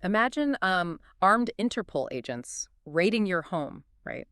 Imagine armed Interpol agents raiding your home, right?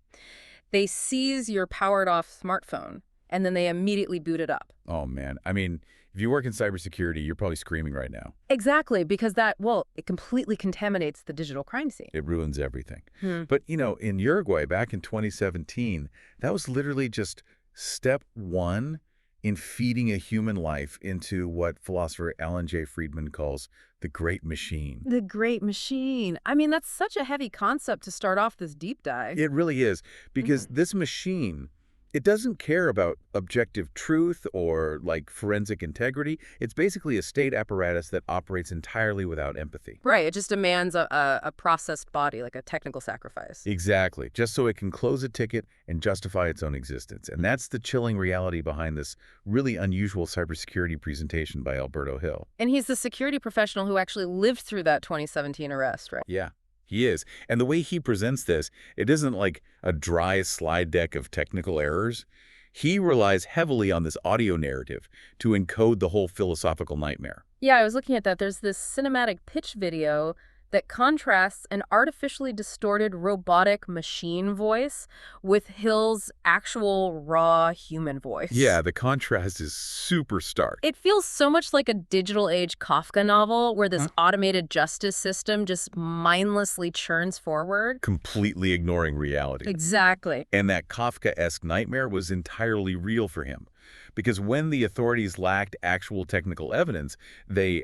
They seize your powered-off smartphone, and then they immediately boot it up. Oh, man. I mean, if you work in cybersecurity, you're probably screaming right now. Exactly, because that, well, it completely contaminates the digital crime scene. It ruins everything. Hmm. But, in Uruguay back in 2017, that was literally just step one in feeding a human life into what philosopher Alan J. Friedman calls the great machine. The great machine. I mean, that's such a heavy concept to start off this deep dive. It really is, because this machine, it doesn't care about objective truth or, like, forensic integrity. It's basically a state apparatus that operates entirely without empathy. Right, it just demands a processed body, like a technical sacrifice. Exactly, just so it can close a ticket and justify its own existence. And that's the chilling reality behind this really unusual cybersecurity presentation by Alberto Hill. And he's the security professional who actually lived through that 2017 arrest, right? Yeah, he is. And the way he presents this, it isn't like a dry slide deck of technical errors. He relies heavily on this audio narrative to encode the whole philosophical nightmare. Yeah, I was looking at that. There's this cinematic pitch video that contrasts an artificially distorted robotic machine voice with Hill's actual raw human voice. Yeah, the contrast is super stark. It feels so much like a digital age Kafka novel where this automated justice system just mindlessly churns forward. Completely ignoring reality. Exactly. And that Kafka-esque nightmare was entirely real for him. Because when the authorities lacked actual technical evidence, they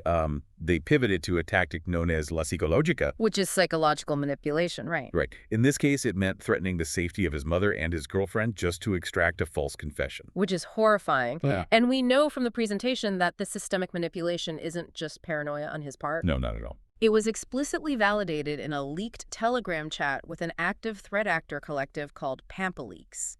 pivoted to a tactic known as la psicologica. Which is psychological manipulation, right? Right. In this case, it meant threatening the safety of his mother and his girlfriend just to extract a false confession. Which is horrifying. Yeah. And we know from the presentation that the systemic manipulation isn't just paranoia on his part. No, not at all. It was explicitly validated in a leaked Telegram chat with an active threat actor collective called PampaLeaks.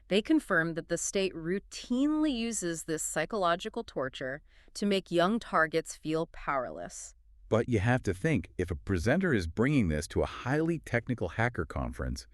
They confirmed that the state routinely uses this psychological torture to make young targets feel powerless. But you have to think, if a presenter is bringing this to a highly technical hacker conference,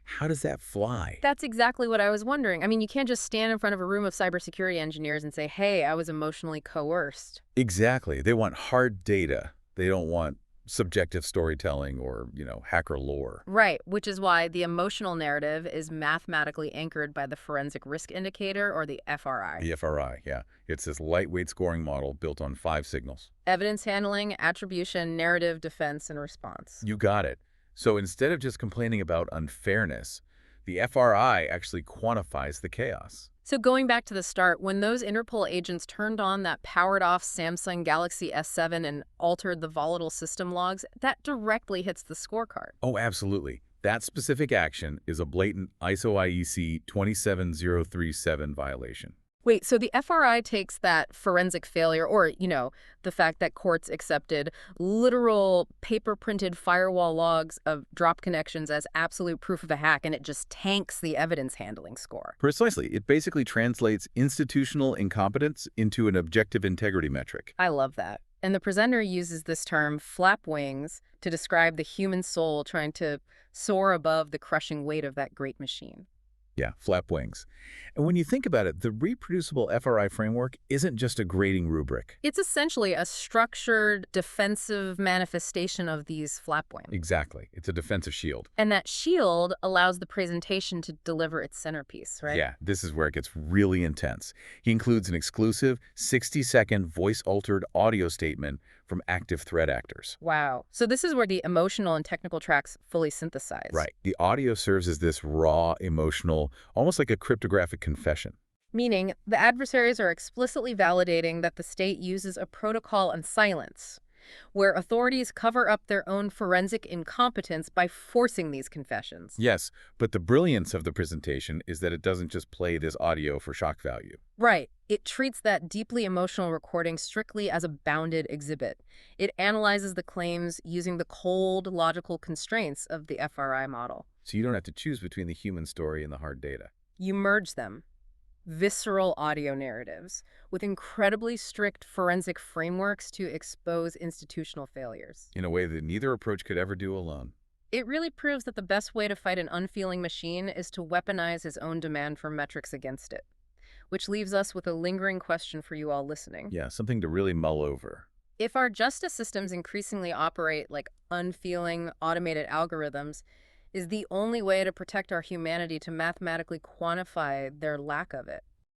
how does that fly? That's exactly what I was wondering. I mean, you can't just stand in front of a room of cybersecurity engineers and say, hey, I was emotionally coerced. Exactly. They want hard data. They don't want subjective storytelling or, hacker lore. Right, which is why the emotional narrative is mathematically anchored by the forensic risk indicator, or the FRI. The FRI, yeah. It's this lightweight scoring model built on 5 signals. Evidence handling, attribution, narrative, defense, and response. You got it. So instead of just complaining about unfairness, the FRI actually quantifies the chaos. So going back to the start, when those Interpol agents turned on that powered-off Samsung Galaxy S7 and altered the volatile system logs, that directly hits the scorecard. Oh, absolutely. That specific action is a blatant ISO IEC 27037 violation. Wait, so the FRI takes that forensic failure, or, the fact that courts accepted literal paper-printed firewall logs of drop connections as absolute proof of a hack, and it just tanks the evidence handling score. Precisely. It basically translates institutional incompetence into an objective integrity metric. I love that. And the presenter uses this term, flap wings, to describe the human soul trying to soar above the crushing weight of that great machine. Yeah, flap wings. And when you think about it, the reproducible FRI framework isn't just a grading rubric. It's essentially a structured, defensive manifestation of these flap wings. Exactly. It's a defensive shield. And that shield allows the presentation to deliver its centerpiece, right? Yeah, this is where it gets really intense. He includes an exclusive 60-second voice-altered audio statement from active threat actors. Wow. So this is where the emotional and technical tracks fully synthesize. Right. The audio serves as this raw, emotional, almost like a cryptographic confession. Meaning, the adversaries are explicitly validating that the state uses a protocol on silence, where authorities cover up their own forensic incompetence by forcing these confessions. Yes, but the brilliance of the presentation is that it doesn't just play this audio for shock value. Right. It treats that deeply emotional recording strictly as a bounded exhibit. It analyzes the claims using the cold, logical constraints of the FRI model. So you don't have to choose between the human story and the hard data. You merge them. Visceral audio narratives with incredibly strict forensic frameworks to expose institutional failures. In a way that neither approach could ever do alone. It really proves that the best way to fight an unfeeling machine is to weaponize his own demand for metrics against it. Which leaves us with a lingering question for you all listening. Yeah, something to really mull over. If our justice systems increasingly operate like unfeeling, automated algorithms, is the only way to protect our humanity to mathematically quantify their lack of it.